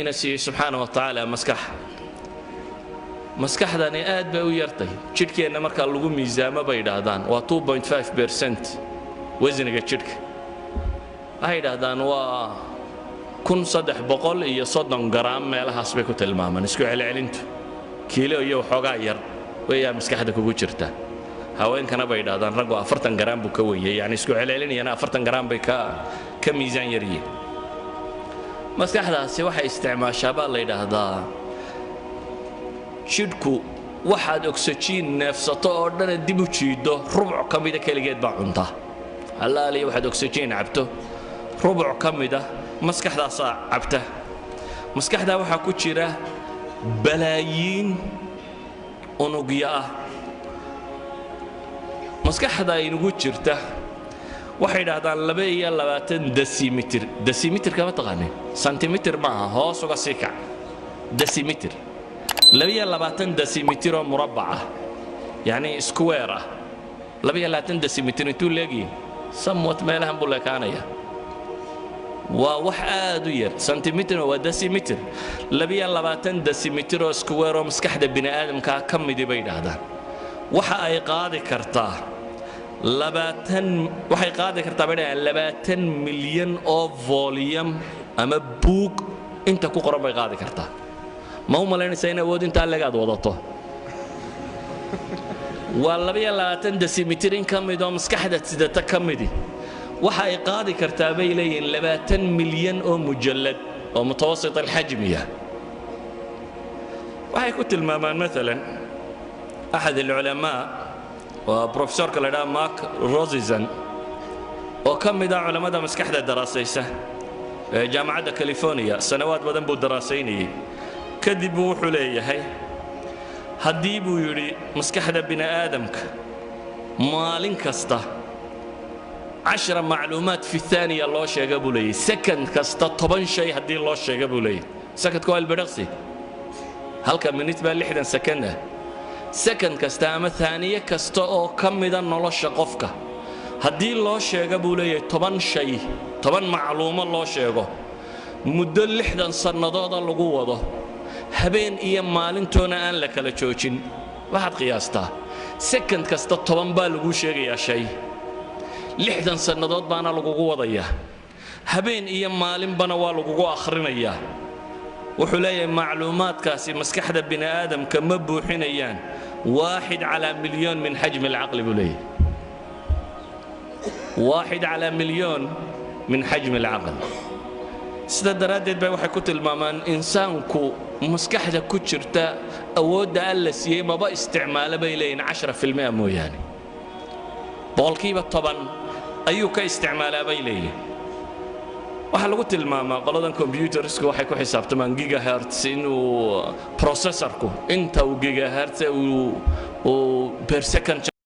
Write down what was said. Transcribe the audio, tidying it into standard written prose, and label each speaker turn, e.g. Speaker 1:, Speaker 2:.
Speaker 1: نسي سبحانه وتعالى مسكحداني aad bay u yartay jidhkeena marka lagu miisaamo bay yiraahdaan waa 2.5% wazniga jidhka ay yiraahdaan waa 1330 gram meelahaas bay ku tilmaamaan isku celcelintu kiilo iyo xogaa yar way maskaxda kugu jirta haweenkana bay yiraahdaan rag 40 gram buu ka weeyay yani isku celcelinayna 40 gram bay ka miisaan yariyeen maskaxdaasi waxay isticmaashaa baa la yiraahdaa jidhku waxaad oxygen neefsato oo dhan dib u jiido rubuc kamida kaligeed baa cunta halaali waxaad oxygen cabto rubuc kamida maskaxdaas cabta maskaxda waxa ku jira balaayiin unugya ah maskaxda inugu jirta waxay yiraahdaan 22 decimeter kama taqaanay centimeter ma hoos uga sii kac decimeter 22 decimeter oo murabbac ah yani square ah 22 decimeter intuu leeyahay somewhat meelahan buu leekaanaya waa wax aad u yar centimeter waa decimeter 22 decimeter oo square oo maskaxda bini aadamka ka mid bay yiraahdaan waxa ay qaadi kartaa 20 milyan oo volume ama book inta ku qoran bay qaadi kartaa ma u malaynaysaa in awood inta laga wadato waa 22 decimeter in ka mid oo maskaxda sidata ka mid waxa ay qaadi kartaa bay leeyihiin 20 milyan oo mujallad oo mutawassit alxajmiya waxay ku tilmaamaan مثلا أحد العلماء وبروفيسور كلا ماك روزيزن وكم من علماء مسكحة دراسيسة جامعة كاليفورنيا سنوات بدن بو دراسيني كذبوا حليه هي هديبوا يري مسكحة بني آدمك مالين كسته 10 معلومات في الثانية الله شيء قبوا لي سكند كسته 10 شيء هدي الله شيء قبوا لي سكت كوال برقصي هل كان بالنسبة لحدا سكنه سكند كسته أما ثانية كسته أو كم إذا الله شقفك هدي الله شيء قبوا لي 10 شيء 10 معلومة الله شيء مدة لحدا صنادات الله جوه habeen iyo maalintoona aan la kala joojin waxaad qiyaastaa second kasta 10 baa lagu sheegayaa shay 60 sanadood baana lagu wadayaa habeen iyo maalinbana waa lagu akhrinayaa wuxuu leeyahay macluumaadkaasi maskaxda bini aadamka ma buuxinayaan 1 على مليون من حجم العقل بوليه 1 على مليون من حجم العقل sida daraadeed bay waxay ku tilmaamaan insaanku maskaxda ku jirta awoodda alla siiyay maba isticmaalo bay leeyihiin 10% mooyaane boqolkiiba 10 ayuu ka isticmaalaa bay leeyihiin waxa lagu tilmaamaa qoladan computersku waxay ku xisaabtamaan gigahertz inuu processorku inta uu gigahertz uu per second